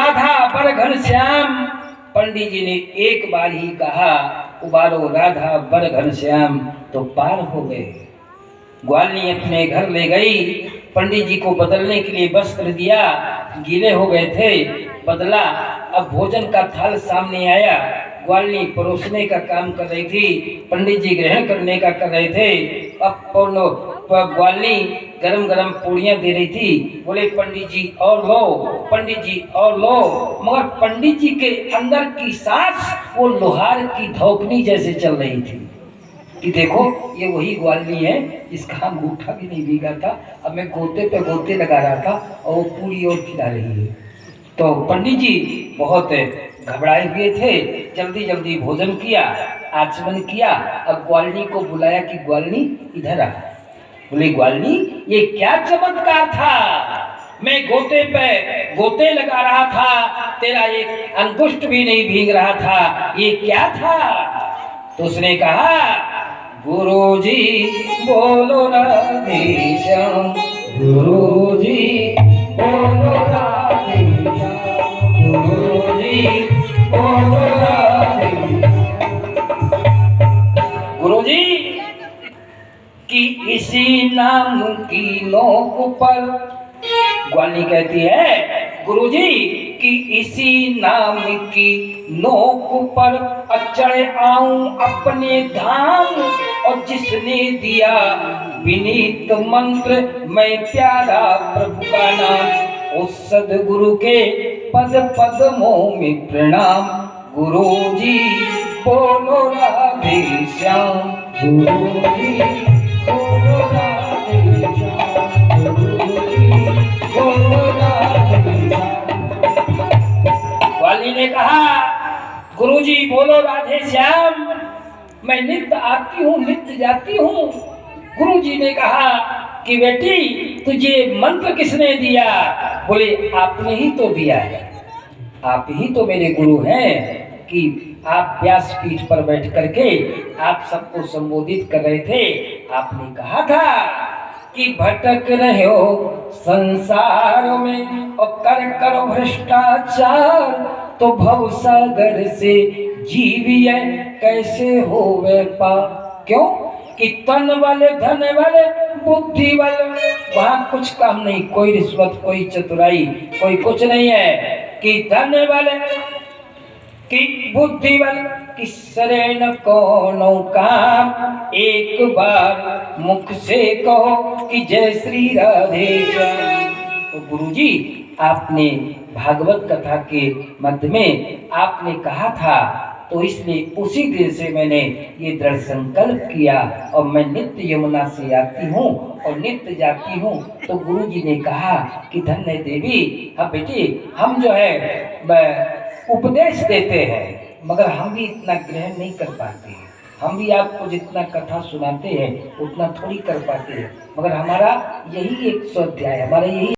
राधा बर घनश्याम। पंडित जी ने एक बार ही कहा उबारो राधा बर घनश्याम तो पार हो गए। ग्वालिनी अपने घर ले गई, पंडित जी को बदलने के लिए वस्त्र दिया, गीले हो गए थे, बदला। अब भोजन का थाल सामने आया, ग्वालिनी परोसने का काम कर रही थी, पंडित जी ग्रहण करने का कर रहे थे। अब ग्वालिनी गरम गरम पूड़ियां दे रही थी, बोले पंडित जी और लो, पंडित जी और लो। मगर पंडित जी के अंदर की सांस वो लोहार की धौकनी जैसे चल रही थी कि देखो ये वही ग्वालिनी है जिसका अंगूठा भी नहीं भीगा था, अब मैं गोते पे गोते लगा रहा था और वो पूरी और खिला रही है। तो पंडित जी बहुत घबराए हुए थे, जल्दी जल्दी भोजन किया, आचमन किया। अब ग्वालिनी को बुलाया कि ग्वालिनी इधर आ। बोले ग्वालिनी ये क्या चमत्कार था, मैं गोते पे गोते लगा रहा था, तेरा एक अंगुष्ठ भी नहीं भीग रहा था, ये क्या था? तो उसने कहा गुरुजी बोलो राधे श्याम, गुरुजी बोलो राधे श्याम, गुरुजी बोलो राधे। गुरुजी कि इसी नाम की नोक पर, ग्वालिनी कहती है गुरुजी कि इसी नाम की नोक पर चढ़े आऊं अपने धाम, और जिसने दिया विनीत मंत्र मैं प्यारा प्रभु का नाम, उस सदगुरु के पद पद्मों में प्रणाम। गुरुजी बोलो राधे श्याम, गुरुजी बोलो राधे श्याम, गुरुजी बोलो राधे श्याम। ग्वालिनी ने कहा गुरुजी बोलो राधे श्याम, मैं नित्य आती हूँ नित्य जाती हूँ। गुरुजी ने कहा कि बेटी तुझे मंत्र किसने दिया? बोले आपने ही तो दिया है, आप ही तो मेरे गुरु हैं कि आप व्यासपीठ पर बैठ करके आप सबको संबोधित कर रहे थे। आपने कहा था कि भटक रहे हो संसार में और कर करो भ्रष्टाचार, तो भव सागर से जीविए कैसे होवे पार। क्यों कि तन वाले धन वाले बुद्धि वाले वहां कुछ काम नहीं, कोई रिश्वत कोई चतुराई कोई कुछ नहीं है। कि धन वाले कि बुद्धि वाले कि शरण कोनो काम, एक बार मुख से कहो कि जय श्री राधे श्याम। तो गुरुजी आपने भागवत कथा के मध्य में आपने कहा था, तो इसलिए उसी दिन से मैंने ये दृढ़ संकल्प किया और मैं नित्य यमुना से आती हूँ और नित्य जाती हूँ। तो गुरुजी ने कहा कि धन्य देवी, हाँ बेटी हम जो है उपदेश देते हैं मगर हम भी इतना ग्रहण नहीं कर पाते हैं, हम भी आपको जितना कथा सुनाते हैं उतना थोड़ी कर पाते हैं, मगर हमारा यही एक स्वाध्याय, हमारा यही